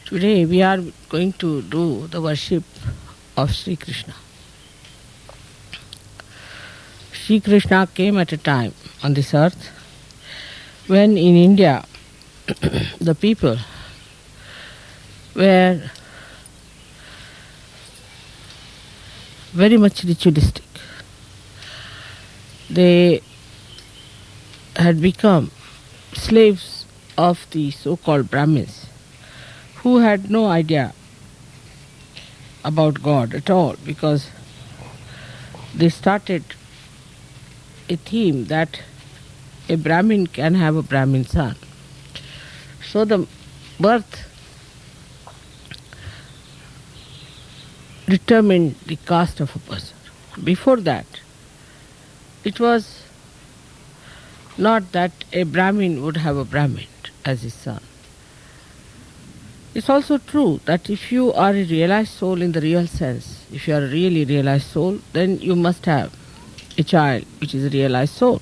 Today we are going to do the worship of Sri Krishna. Sri Krishna came at a time on this earth when in India the people were very much ritualistic. They had become slaves of the so-called Brahmins who had no idea about God at all, because they started a theme that a Brahmin can have a Brahmin son. So the birth determined the caste of a person. Before that, it was not that a Brahmin would have a Brahmin as his son. It's also true that if you are a realized soul in the real sense, if you are a really realized soul, then you must have a child which is a realized soul.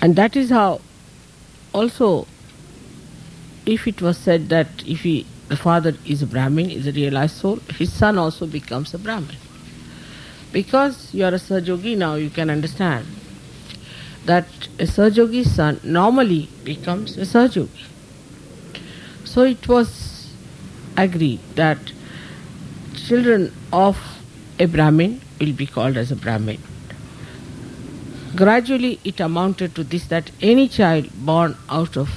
And that is how also, if it was said that if the father is a Brahmin, is a realized soul, his son also becomes a Brahmin. Because you are a Sahajogi now, you can understand that a Sahajogi's son normally becomes a Sahajogi. So it was agreed that children of a Brahmin will be called as a Brahmin. Gradually it amounted to this, that any child born out of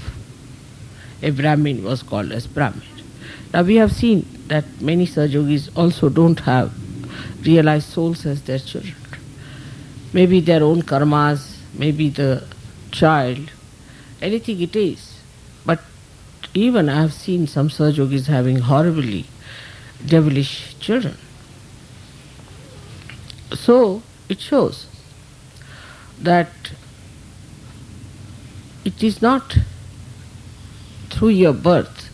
a Brahmin was called as Brahmin. Now we have seen that many Sahajogis also don't have realized souls as their children. Maybe their own karmas, maybe the child, anything it is. But even I have seen some Sahajogis having horribly devilish children. So it shows that it is not through your birth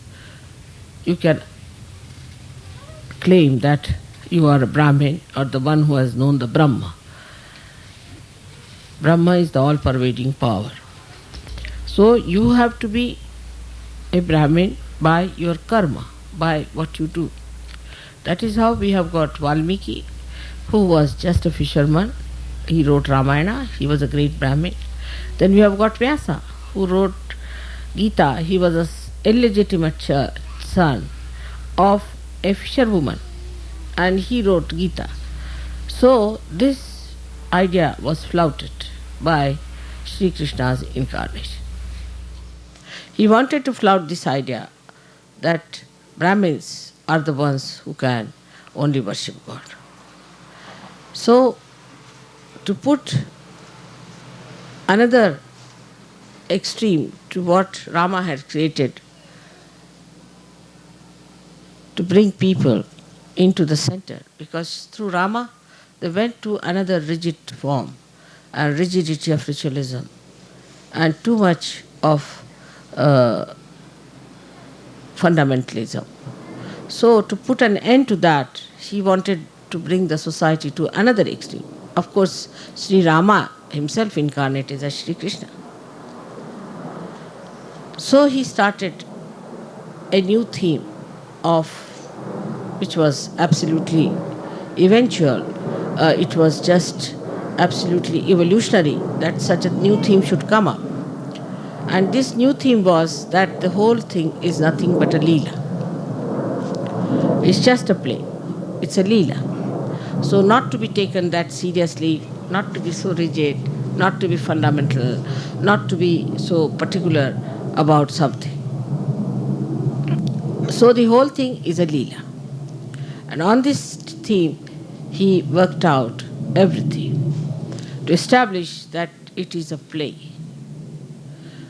you can claim that you are a Brahmin or the one who has known the Brahma. Brahma is the all-pervading power. So you have to be a Brahmin by your karma, by what you do. That is how we have got Valmiki, who was just a fisherman. He wrote Ramayana, he was a great Brahmin. Then we have got Vyasa, who wrote Gita. He was an illegitimate son of a fisherwoman, and he wrote Gita. So this idea was flouted by Sri Krishna's incarnation. He wanted to flout this idea that Brahmins are the ones who can only worship God. So, to put another extreme to what Rama had created, to bring people into the center, because through Rama they went to another rigid form, a rigidity of ritualism, and too much of fundamentalism. So to put an end to that, he wanted to bring the society to another extreme. Of course, Sri Rama himself incarnated as Sri Krishna. So he started a new theme which was absolutely eventual. It was just absolutely evolutionary that such a new theme should come up. And this new theme was that the whole thing is nothing but a Leela. It's just a play. It's a Leela. So not to be taken that seriously, not to be so rigid, not to be fundamental, not to be so particular about something. So the whole thing is a Leela. And on this theme, he worked out everything to establish that it is a play.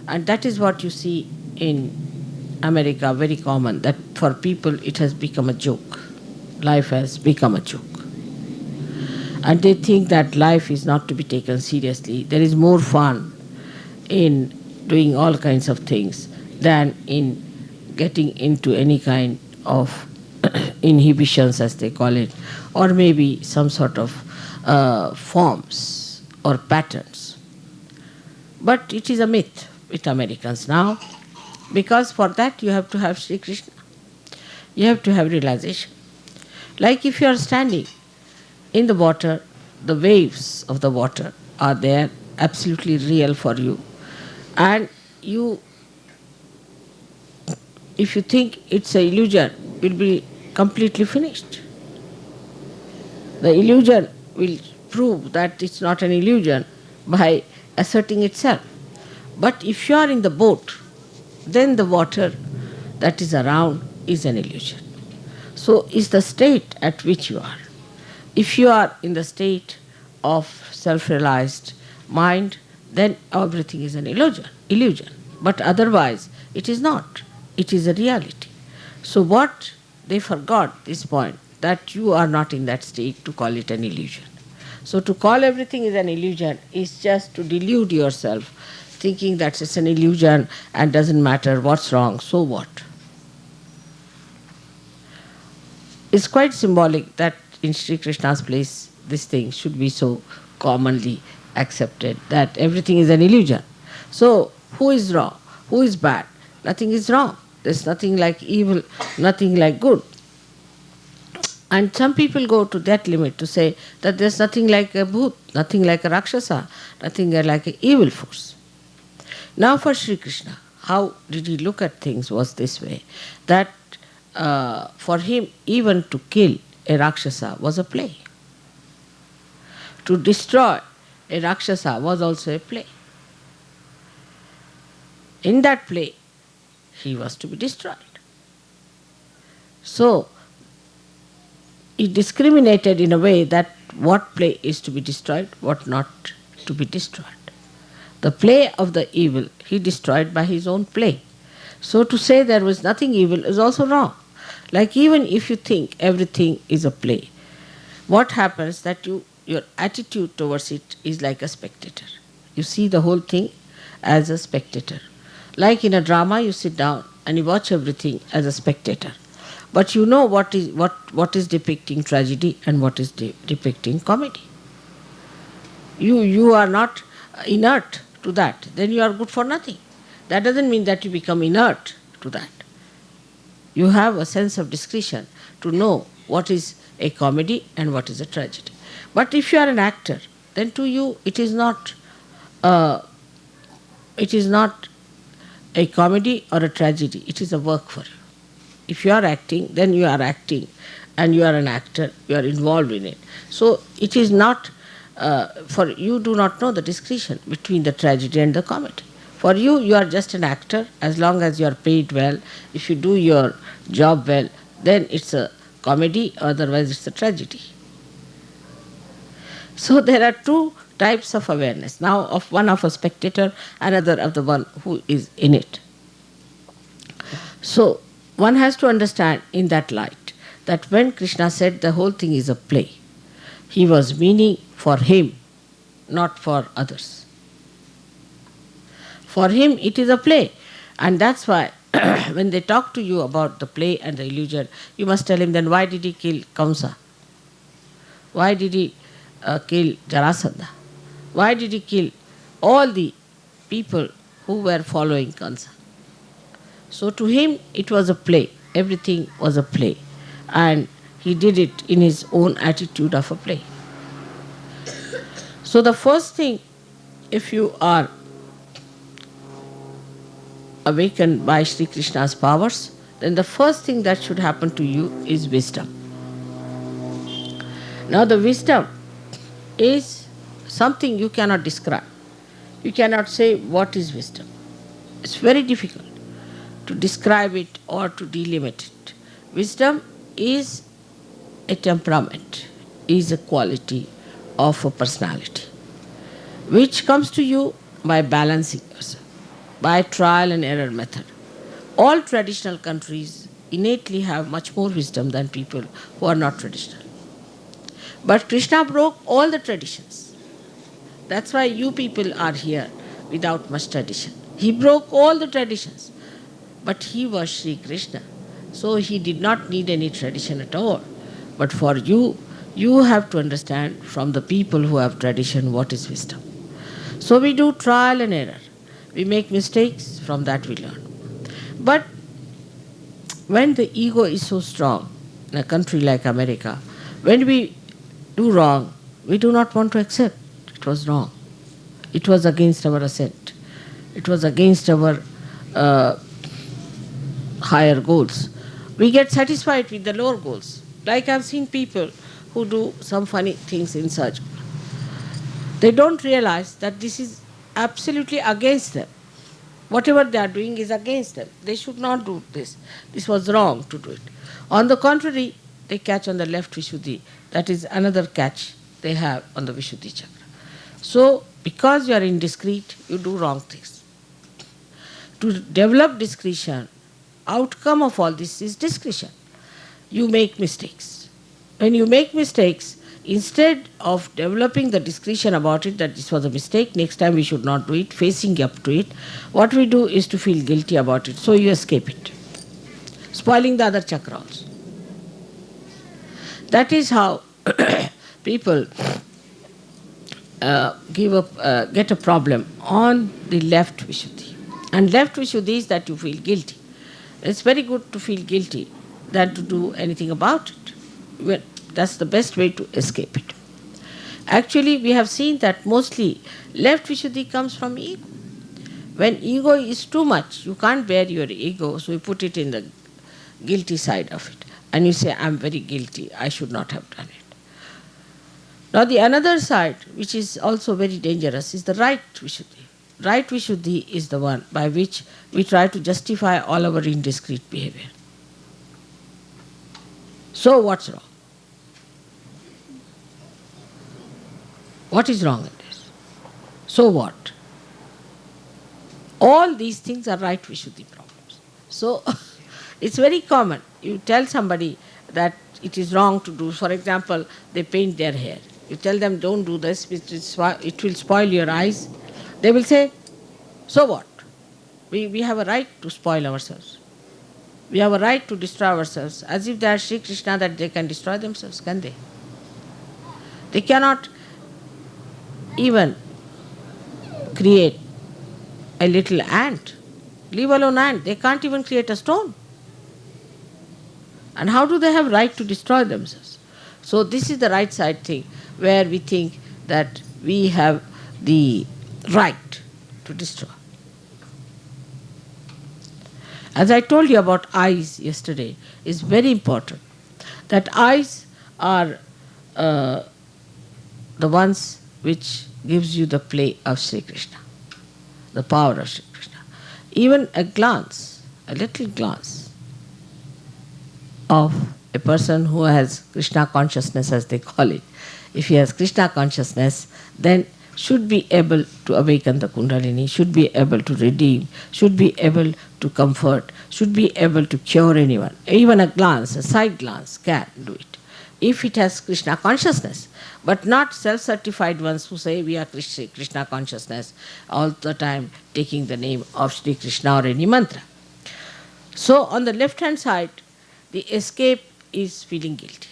And that is what you see in America, very common, that for people it has become a joke. Life has become a joke. And they think that life is not to be taken seriously. There is more fun in doing all kinds of things than in getting into any kind of inhibitions, as they call it, or maybe some sort of forms or patterns. But it is a myth with Americans now. Because for that you have to have Sri Krishna. You have to have realization. Like if you are standing in the water, the waves of the water are there, absolutely real for you. And you, if you think it's an illusion, will be completely finished. The illusion will prove that it's not an illusion by asserting itself. But if you are in the boat, then the water that is around is an illusion. So is the state at which you are. If you are in the state of self-realized mind, then everything is an illusion. But otherwise, it is not. It is a reality. So what they forgot this point, that you are not in that state to call it an illusion. So to call everything is an illusion is just to delude yourself, thinking that it's an illusion and doesn't matter what's wrong, so what? It's quite symbolic that in Sri Krishna's place this thing should be so commonly accepted, that everything is an illusion. So who is wrong? Who is bad? Nothing is wrong. There's nothing like evil, nothing like good. And some people go to that limit to say that there's nothing like a bhoot, nothing like a rakshasa, nothing like an evil force. Now for Sri Krishna, how did he look at things was this way, that for him even to kill a rakshasa was a play. To destroy a rakshasa was also a play. In that play, he was to be destroyed. So, he discriminated in a way that what play is to be destroyed, what not to be destroyed. The play of the evil he destroyed by his own play. So to say there was nothing evil is also wrong. Like even if you think everything is a play, what happens that your attitude towards it is like a spectator. You see the whole thing as a spectator. Like in a drama, you sit down and you watch everything as a spectator. But you know what is depicting tragedy and what is depicting comedy. You are not inert to that, then you are good for nothing. That doesn't mean that you become inert to that. You have a sense of discretion to know what is a comedy and what is a tragedy. But if you are an actor, then to you it is not a comedy or a tragedy, it is a work for you. If you are acting, then you are acting and you are an actor, you are involved in it. So it is not, for you do not know the distinction between the tragedy and the comedy. For you, you are just an actor as long as you are paid well. If you do your job well, then it's a comedy, otherwise it's a tragedy. So there are two types of awareness. Now of one of a spectator, another of the one who is in it. So one has to understand in that light that when Krishna said the whole thing is a play, he was meaning for him, not for others. For him it is a play, and that's why when they talk to you about the play and the illusion, you must tell him, then why did he kill Kamsa? Why did he kill Jarasandha? Why did he kill all the people who were following Kamsa? So to him it was a play, everything was a play, and he did it in his own attitude of a play. So the first thing, if you are awakened by Sri Krishna's powers, then the first thing that should happen to you is wisdom. Now the wisdom is something you cannot describe. You cannot say what is wisdom. It's very difficult to describe it or to delimit it. Wisdom is a temperament, is a quality of a personality, which comes to you by balancing yourself, by trial and error method. All traditional countries innately have much more wisdom than people who are not traditional. But Krishna broke all the traditions. That's why you people are here without much tradition. He broke all the traditions. But he was Sri Krishna, so he did not need any tradition at all. But for you, you have to understand from the people who have tradition what is wisdom. So we do trial and error. We make mistakes, from that we learn. But when the ego is so strong, in a country like America, when we do wrong, we do not want to accept it was wrong. It was against our assent. It was against our uh, higher goals. We get satisfied with the lower goals. Like I've seen people who do some funny things in surgery. They don't realize that this is absolutely against them. Whatever they are doing is against them. They should not do this. This was wrong to do it. On the contrary, they catch on the left Vishuddhi. That is another catch they have on the Vishuddhi chakra. So, because you are indiscreet, you do wrong things. To develop discretion, outcome of all this is discretion. You make mistakes. When you make mistakes, instead of developing the discretion about it, that this was a mistake, next time we should not do it, facing up to it, what we do is to feel guilty about it. So you escape it, spoiling the other chakra also. That is how people get a problem on the left Vishuddhi. And left Vishuddhi is that you feel guilty. It's very good to feel guilty than to do anything about it. Well, that's the best way to escape it. Actually, we have seen that mostly left Vishuddhi comes from ego. When ego is too much, you can't bear your ego, so you put it in the guilty side of it. And you say, I'm very guilty, I should not have done it. Now the another side, which is also very dangerous, is the right Vishuddhi. Right Vishuddhi is the one by which we try to justify all our indiscreet behavior. So what's wrong? What is wrong in this? So what? All these things are right Vishuddhi problems. So it's very common. You tell somebody that it is wrong to do. For example, they paint their hair. You tell them, don't do this, it will spoil your eyes. They will say, so what? We have a right to spoil ourselves. We have a right to destroy ourselves, as if they are Sri Krishna that they can destroy themselves, can they? They cannot even create a little ant. Leave alone ant. They can't even create a stone. And how do they have right to destroy themselves? So this is the right side thing, where we think that we have the right to destroy. As I told you about eyes yesterday, is very important. That eyes are the ones which gives you the play of Sri Krishna, the power of Sri Krishna. Even a glance, a little glance of a person who has Krishna consciousness, as they call it, if he has Krishna consciousness, then should be able to awaken the Kundalini, should be able to redeem, should be able to comfort, should be able to cure anyone. Even a glance, a side glance can do it, if it has Krishna consciousness, but not self-certified ones who say we are Krishna consciousness all the time, taking the name of Sri Krishna or any mantra. So on the left-hand side, the escape is feeling guilty.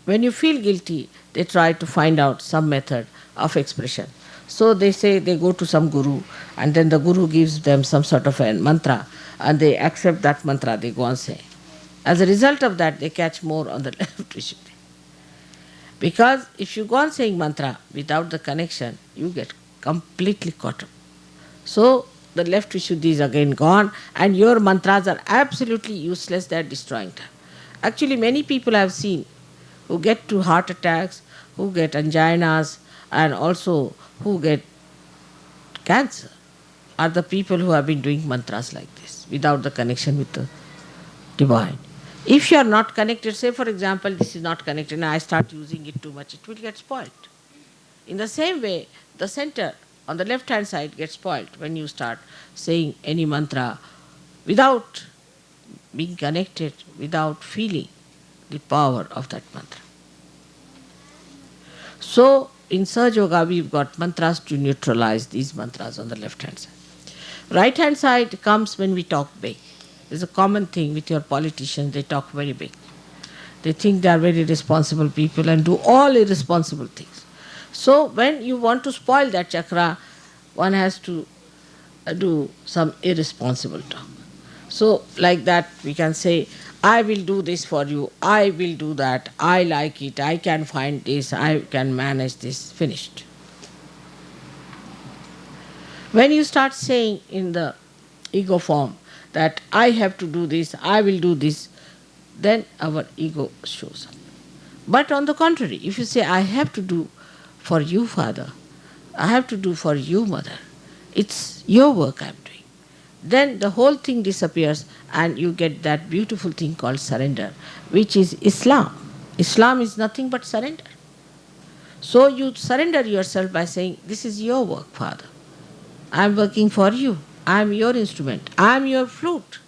When you feel guilty, they try to find out some method of expression. So they say they go to some guru, and then the guru gives them some sort of a mantra, and they accept that mantra, they go on saying. As a result of that, they catch more on the left Vishuddhi. Because if you go on saying mantra without the connection, you get completely caught up. So the left Vishuddhi is again gone, and your mantras are absolutely useless, they are destroying time. Actually, many people I have seen who get to heart attacks, who get anginas, and also who get cancer, are the people who have been doing mantras like this, without the connection with the divine. If you are not connected, say for example, this is not connected and I start using it too much, it will get spoiled. In the same way, the center on the left hand side gets spoiled when you start saying any mantra without being connected, without feeling the power of that mantra. So in Sahaja Yoga, we've got mantras to neutralize these mantras on the left hand side. Right hand side comes when we talk big. It's a common thing with your politicians, they talk very big. They think they are very responsible people and do all irresponsible things. So when you want to spoil that chakra, one has to do some irresponsible talk. So like that we can say, I will do this for you, I will do that, I like it, I can find this, I can manage this, finished. When you start saying in the ego form that I have to do this, I will do this, then our ego shows up. But on the contrary, if you say, I have to do for you, Father, I have to do for you, Mother, it's your work I'm doing, then the whole thing disappears and you get that beautiful thing called surrender, which is Islam. Islam is nothing but surrender. So you surrender yourself by saying, this is your work, Father. I am working for you. I am your instrument. I am your flute.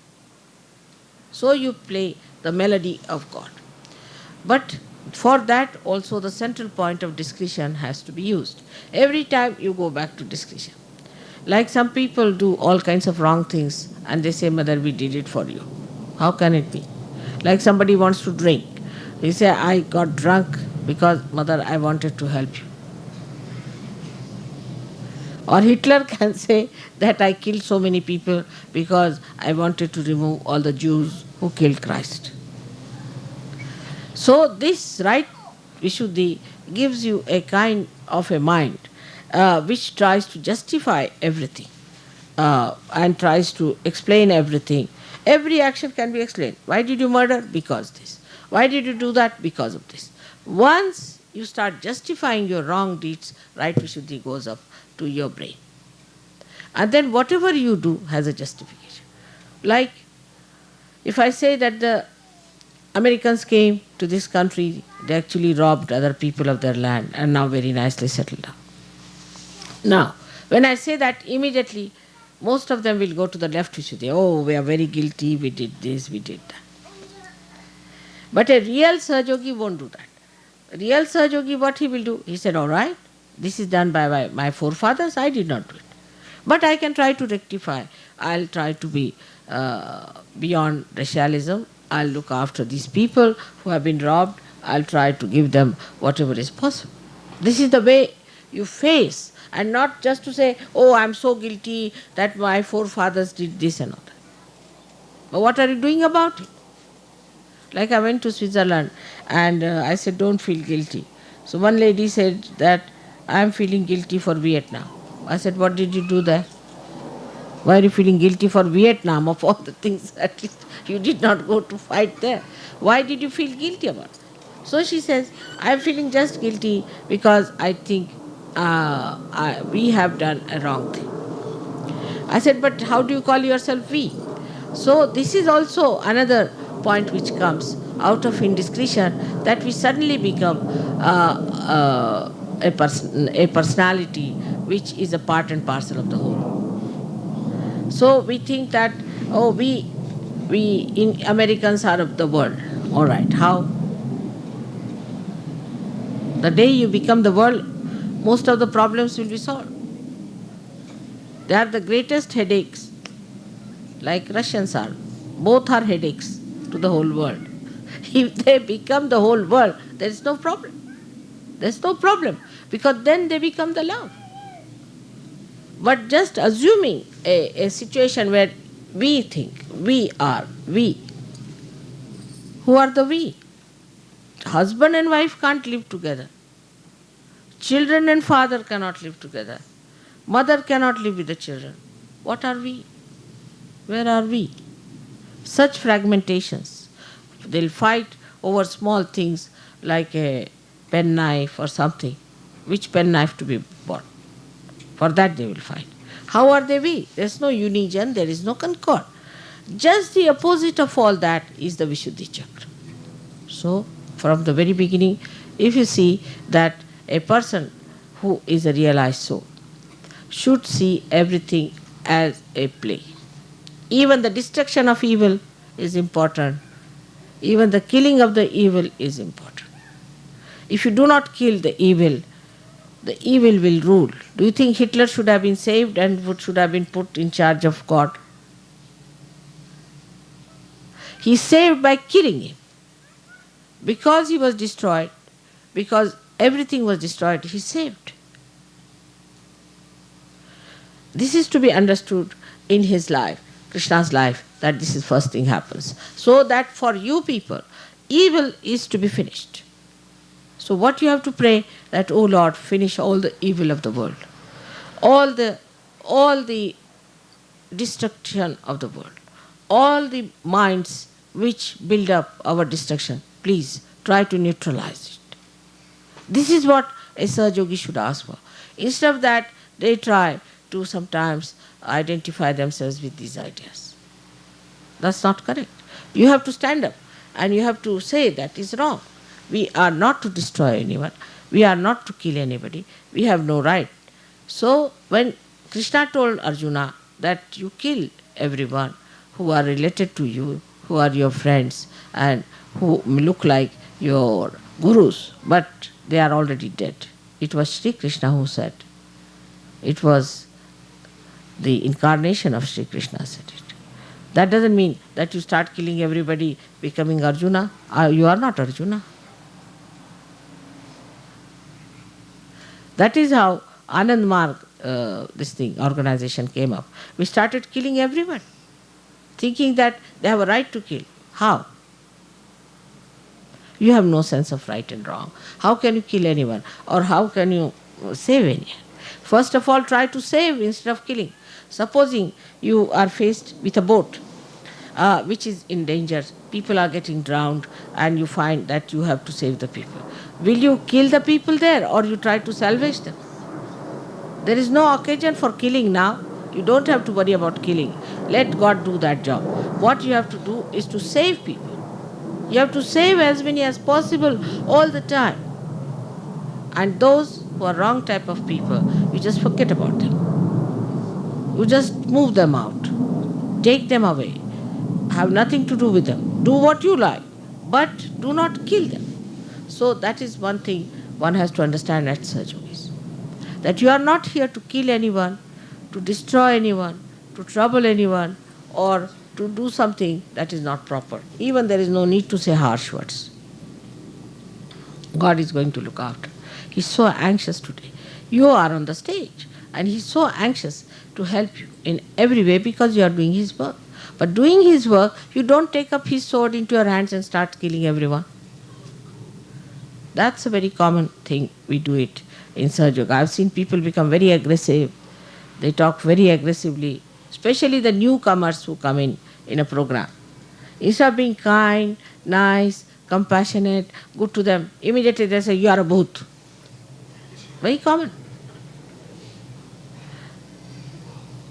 So you play the melody of God. But for that also the central point of discretion has to be used. Every time you go back to discretion. Like some people do all kinds of wrong things and they say, Mother, we did it for you. How can it be? Like somebody wants to drink. He say, I got drunk because, Mother, I wanted to help you. Or Hitler can say that I killed so many people because I wanted to remove all the Jews who killed Christ. So this right Vishuddhi gives you a kind of a mind which tries to justify everything and tries to explain everything. Every action can be explained. Why did you murder? Because this. Why did you do that? Because of this. Once you start justifying your wrong deeds, right Vishuddhi goes up to your brain. And then whatever you do has a justification. Like if I say that the Americans came to this country, they actually robbed other people of their land and now very nicely settled down. Now, when I say that, immediately most of them will go to the left Vishuddhi. Oh, we are very guilty, we did this, we did that. But a real Sahajogi won't do that. A real Sahajogi, what he will do? He said, all right, this is done by my forefathers, I did not do it. But I can try to rectify. I'll try to be beyond racialism. I'll look after these people who have been robbed. I'll try to give them whatever is possible. This is the way you face, and not just to say, oh, I'm so guilty that my forefathers did this and all that. But what are you doing about it? Like I went to Switzerland and I said, don't feel guilty. So one lady said that I'm feeling guilty for Vietnam. I said, what did you do there? Why are you feeling guilty for Vietnam of all the things at least you did not go to fight there? Why did you feel guilty about it? So she says, I'm feeling just guilty because I think we have done a wrong thing. I said, but how do you call yourself we? So this is also another point which comes out of indiscretion, that we suddenly become a personality which is a part and parcel of the whole. So we think that, oh, we in Americans are of the world. All right, how? The day you become the world, most of the problems will be solved. They are the greatest headaches, like Russians are. Both are headaches to the whole world. If they become the whole world, there is no problem. There is no problem, because then they become the love. But just assuming a situation where we think, we are, we. Who are the we? Husband and wife can't live together. Children and father cannot live together. Mother cannot live with the children. What are we? Where are we? Such fragmentations. They'll fight over small things like a penknife or something. Which penknife to be bought? For that they will fight. How are they we? There is no union, there is no concord. Just the opposite of all that is the Vishuddhi Chakra. So, from the very beginning, if you see that a person who is a realized soul should see everything as a play. Even the destruction of evil is important. Even the killing of the evil is important. If you do not kill the evil will rule. Do you think Hitler should have been saved and should have been put in charge of God? He saved by killing him. Because he was destroyed, because everything was destroyed, he saved. This is to be understood in his life, Krishna's life, that this is first thing happens. So that for you people, evil is to be finished. So what you have to pray that, oh Lord, finish all the evil of the world, all the destruction of the world, all the minds which build up our destruction, please try to neutralize it. This is what a Sahaja Yogi should ask for. Instead of that, they try to sometimes identify themselves with these ideas. That's not correct. You have to stand up and you have to say that is wrong. We are not to destroy anyone. We are not to kill anybody. We have no right. So when Krishna told Arjuna that you kill everyone who are related to you, who are your friends and who look like your gurus, but they are already dead. It was Sri Krishna who said. It was the incarnation of Sri Krishna said it. That doesn't mean that you start killing everybody, becoming Arjuna. You are not Arjuna. That is how Anand Marg, organization came up. We started killing everyone, thinking that they have a right to kill. How? You have no sense of right and wrong. How can you kill anyone? Or how can you save anyone? First of all, try to save instead of killing. Supposing you are faced with a boat which is in danger, people are getting drowned, and you find that you have to save the people. Will you kill the people there or you try to salvage them? There is no occasion for killing now. You don't have to worry about killing. Let God do that job. What you have to do is to save people. You have to save as many as possible all the time. And those who are wrong type of people, you just forget about them. You just move them out. Take them away. Have nothing to do with them. Do what you like, but do not kill them. So that is one thing one has to understand at Sahaja Yogis. That you are not here to kill anyone, to destroy anyone, to trouble anyone, or to do something that is not proper. Even there is no need to say harsh words. God is going to look after. He's so anxious today. You are on the stage and He's so anxious to help you in every way because you are doing His work. But doing His work, you don't take up His sword into your hands and start killing everyone. That's a very common thing. We do it in Sahaja Yoga. I've seen people become very aggressive. They talk very aggressively, especially the newcomers who come in a program. Instead of being kind, nice, compassionate, good to them, immediately they say, you are a bhoot. Very common.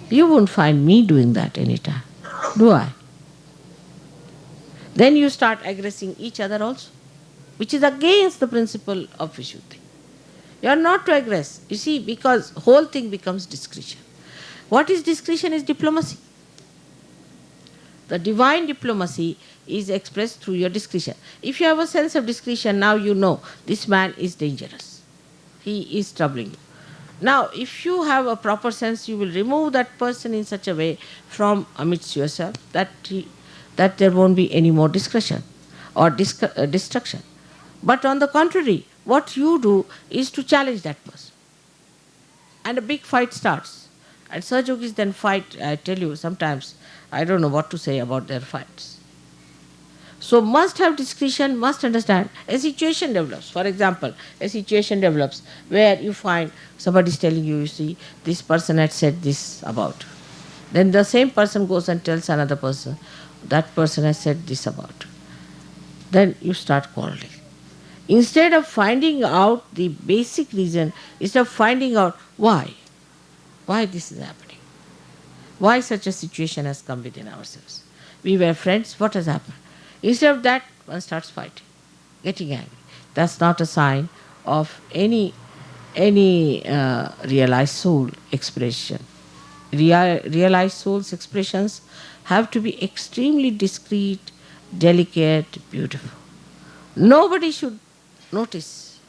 You won't find me doing that anytime, do I? Then you start aggressing each other also, which is against the principle of Vishuddhi. You are not to aggress. You see, because whole thing becomes discretion. What is discretion is diplomacy. The divine diplomacy is expressed through your discretion. If you have a sense of discretion, now you know this man is dangerous. He is troubling you. Now, if you have a proper sense, you will remove that person in such a way from amidst yourself that there won't be any more discretion or destruction. But on the contrary, what you do is to challenge that person. And a big fight starts. And Sahaja Yogis then fight, I tell you, sometimes I don't know what to say about their fights. So must have discretion, must understand. A situation develops. For example, a situation develops where you find somebody is telling you, you see, this person had said this about you. Then the same person goes and tells another person, that person has said this about you. Then you start quarreling. Instead of finding out the basic reason, instead of finding out why this is happening, why such a situation has come within ourselves. We were friends, what has happened? Instead of that, one starts fighting, getting angry. That's not a sign of any realized soul expression. Realized soul's expressions have to be extremely discreet, delicate, beautiful. Nobody should notice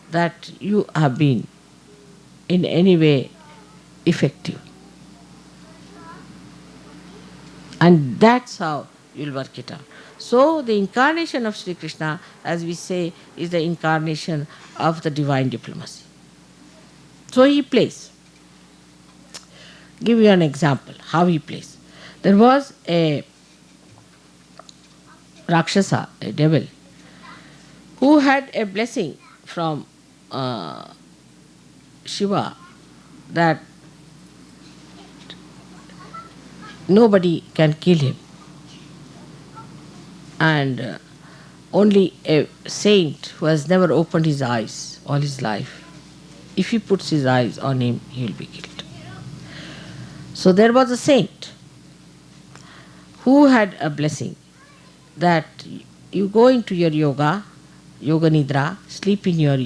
that you have been in any way effective. And that's how you'll work it out. So the incarnation of Sri Krishna, as we say, is the incarnation of the divine diplomacy. So he plays. Give you an example, how he plays. There was a Rakshasa, a devil, who had a blessing from Shiva that nobody can kill him. And only a saint who has never opened his eyes all his life, if he puts his eyes on him, he will be killed. So there was a saint who had a blessing that you go into your yoga nidra, sleep in your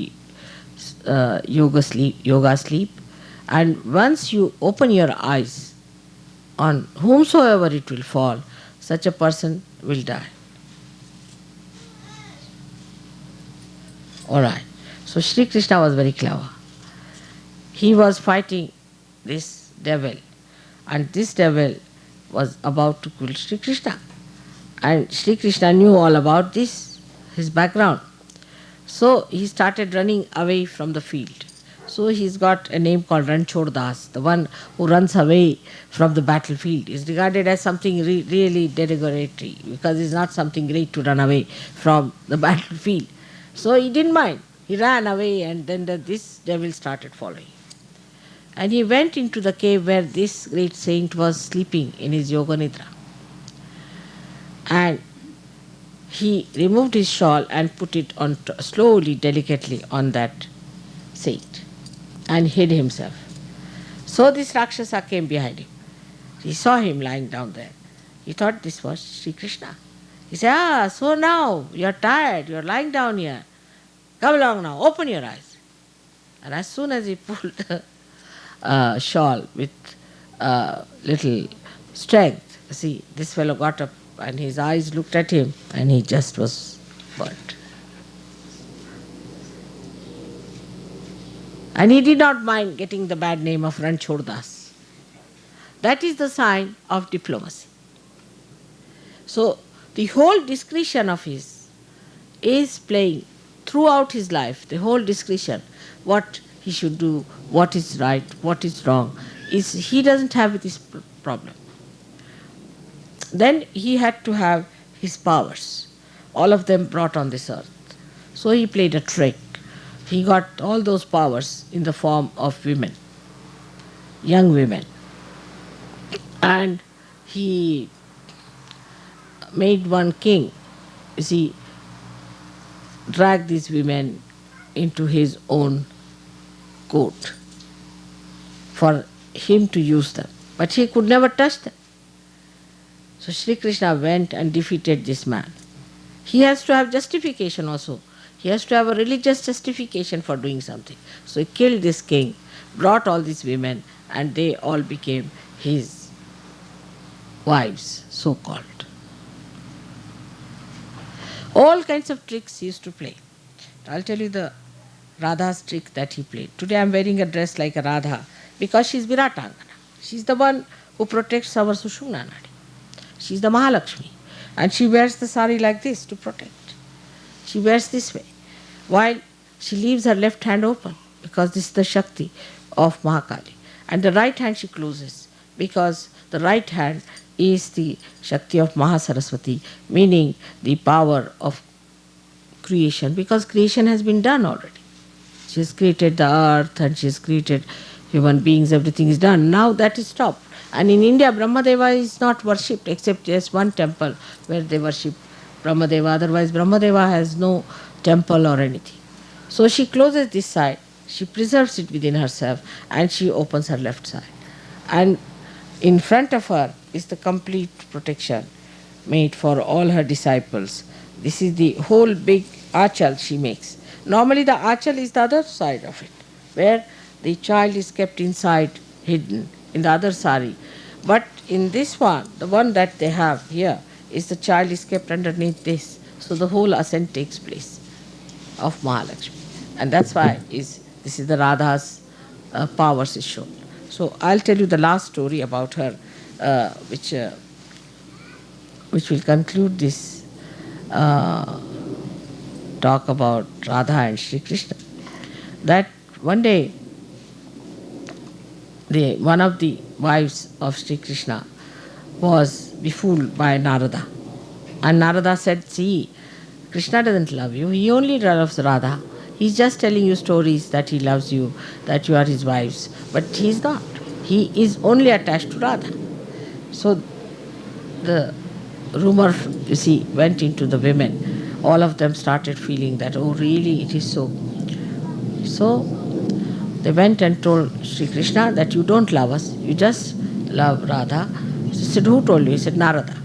yoga sleep, and once you open your eyes on whomsoever it will fall, such a person will die. Alright. So Sri Krishna was very clever. He was fighting this devil, and this devil was about to kill Sri Krishna. And Sri Krishna knew all about this, his background. So he started running away from the field. So he's got a name called Ranchor Das. The one who runs away from the battlefield is regarded as something really derogatory, because it's not something great to run away from the battlefield. So he didn't mind. He ran away, and then this devil started following. And he went into the cave where this great saint was sleeping in his yoga nidra. And he removed his shawl and put it on slowly, delicately on that saint, and hid himself. So this Rakshasa came behind him. He saw him lying down there. He thought this was Sri Krishna. He said, so now you're tired, you're lying down here. Come along now, open your eyes. And as soon as he pulled the shawl with little strength, see, this fellow got up and his eyes looked at him, and he just was burnt. And he did not mind getting the bad name of Ranchor Das. That is the sign of diplomacy. So the whole discretion of his is playing throughout his life, the whole discretion, what he should do, what is right, what is wrong, is he doesn't have this problem. Then he had to have his powers, all of them brought on this earth. So he played a trick. He got all those powers in the form of women, young women. And he made one king, you see, drag these women into his own court for him to use them. But he could never touch them. So Sri Krishna went and defeated this man. He has to have justification also. He has to have a religious justification for doing something. So he killed this king, brought all these women, and they all became his wives, so-called. All kinds of tricks he used to play. I'll tell you the Radha's trick that he played. Today I'm wearing a dress like a Radha because she's Viratangana. She's the one who protects our Sushumna Nadi. She's the Mahalakshmi. And she wears the sari like this to protect. She wears this way, while she leaves her left hand open, because this is the Shakti of Mahakali. And the right hand she closes, because the right hand is the Shakti of Mahasaraswati, meaning the power of creation, because creation has been done already. She has created the earth and she has created human beings, everything is done. Now that is stopped. And in India, Brahmadeva is not worshipped except just one temple where they worship Brahmadeva. Otherwise, Brahmadeva has no temple or anything. So she closes this side, she preserves it within herself, and she opens her left side. And in front of her is the complete protection made for all her disciples. This is the whole big achal she makes. Normally the achal is the other side of it, where the child is kept inside, hidden in the other sari. But in this one, the one that they have here, is the child is kept underneath this. So the whole ascent takes place of Mahalakshmi. And that's why this is the Radha's powers is shown. So I'll tell you the last story about her, which will conclude this talk about Radha and Sri Krishna. That one day, one of the wives of Sri Krishna was befooled by Narada. And Narada said, see, Krishna doesn't love you, he only loves Radha. He's just telling you stories that he loves you, that you are his wives, but he's not. He is only attached to Radha. So the rumor, you see, went into the women. All of them started feeling that, oh, really, it is so. So they went and told Sri Krishna that you don't love us, you just love Radha. He said, who told you? He said, Narada.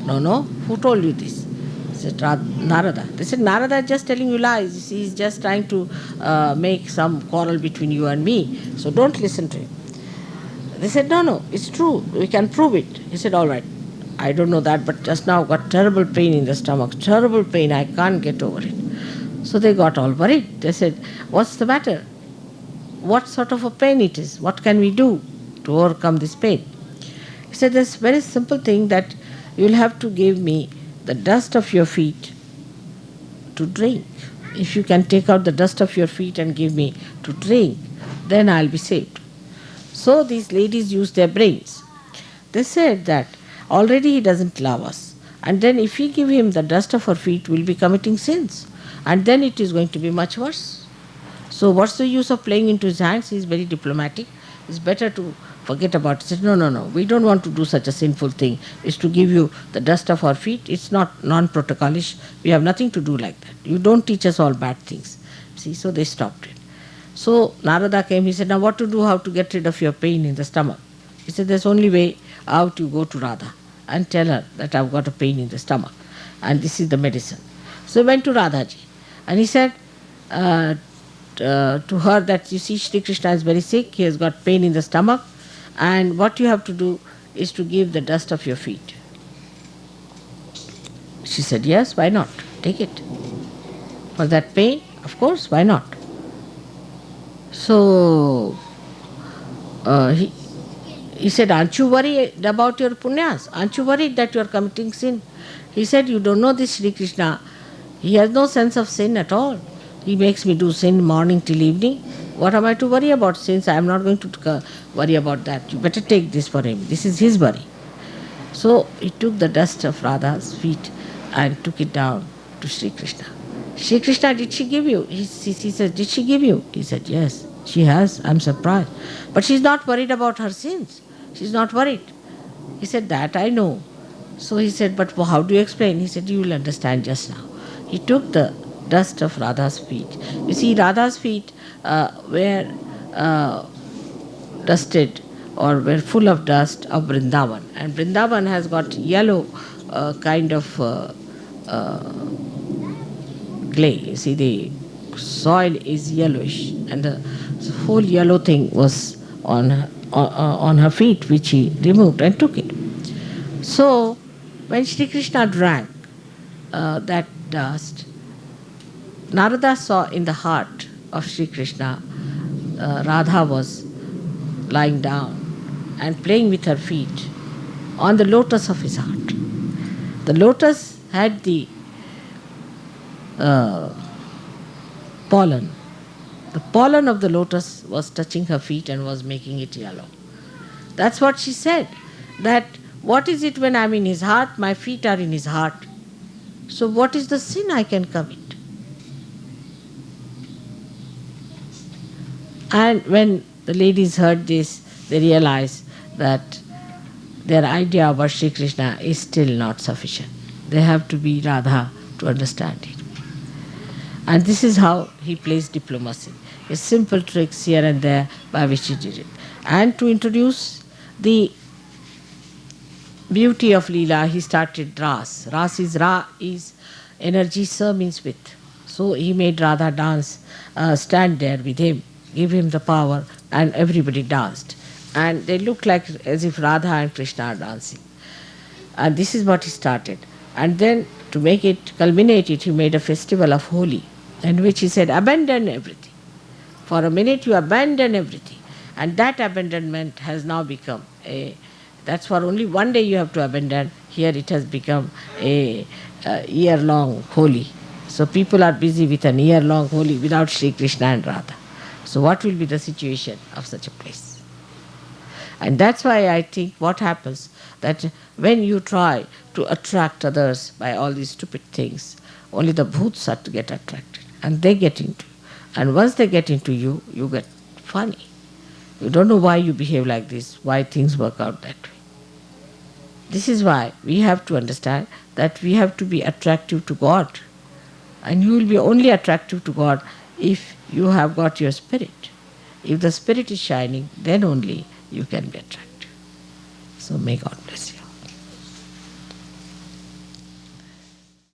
No, no, who told you this? He said, Narada. They said, Narada is just telling you lies. He is just trying to make some quarrel between you and me. So don't listen to him. They said, no, no, it's true. We can prove it. He said, all right. I don't know that, but just now got terrible pain in the stomach. Terrible pain. I can't get over it. So they got all worried. They said, what's the matter? What sort of a pain it is? What can we do to overcome this pain? He said, there's a very simple thing that you'll have to give me the dust of your feet to drink. If you can take out the dust of your feet and give me to drink, then I'll be saved. So these ladies used their brains. They said that already he doesn't love us. And then if we give him the dust of our feet, we'll be committing sins. And then it is going to be much worse. So what's the use of playing into his hands? He's very diplomatic. It's better to forget about it. He said, no, no, no, we don't want to do such a sinful thing. It's to give you the dust of our feet. It's not non-protocolish. We have nothing to do like that. You don't teach us all bad things. See, so they stopped it. So Narada came, he said, now what to do, how to get rid of your pain in the stomach? He said, there's only way out, you go to Radha and tell her that I've got a pain in the stomach and this is the medicine. So he went to Radhaji and he said to her that, you see, Shri Krishna is very sick, he has got pain in the stomach, and what you have to do is to give the dust of your feet. She said, yes, why not? Take it. For that pain, of course, why not? So he said, aren't you worried about your punyas? Aren't you worried that you are committing sin? He said, you don't know this Shri Krishna. He has no sense of sin at all. He makes me do sin morning till evening. What am I to worry about sins? I am not going to worry about that. You better take this for him. This is his worry. So he took the dust of Radha's feet and took it down to Sri Krishna. Sri Krishna, did she give you? He said, did she give you? He said, yes, she has. I'm surprised. But she's not worried about her sins. She's not worried. He said, that I know. So he said, but how do you explain? He said, you will understand just now. He took the dust of Radha's feet. You see, Radha's feet were dusted or were full of dust of Vrindavan. And Vrindavan has got yellow kind of clay. You see, the soil is yellowish and the whole yellow thing was on her feet, which he removed and took it. So when Shri Krishna drank that dust, Narada saw in the heart of Sri Krishna, Radha was lying down and playing with her feet on the lotus of his heart. The lotus had the pollen. The pollen of the lotus was touching her feet and was making it yellow. That's what she said, that what is it when I'm in his heart? My feet are in his heart. So what is the sin I can commit? And when the ladies heard this, they realized that their idea about Sri Krishna is still not sufficient. They have to be Radha to understand it. And this is how he plays diplomacy. A simple tricks here and there by which he did it. And to introduce the beauty of Leela, he started Ras. Ras is Ra is energy, Sa means with. So he made Radha dance, stand there with him, give him the power, and everybody danced. And they looked like as if Radha and Krishna are dancing. And this is what he started. And then to make it, culminate it, he made a festival of Holi, in which he said, abandon everything. For a minute you abandon everything. And that abandonment has now become that's for only one day you have to abandon. Here it has become a year-long Holi. So people are busy with an year-long Holi without Sri Krishna and Radha. So what will be the situation of such a place? And that's why I think what happens, that when you try to attract others by all these stupid things, only the bhoots are to get attracted, and they get into you. And once they get into you, you get funny. You don't know why you behave like this, why things work out that way. This is why we have to understand that we have to be attractive to God. And you will be only attractive to God if you have got your spirit. If the spirit is shining, then only you can be attractive. So may God bless you.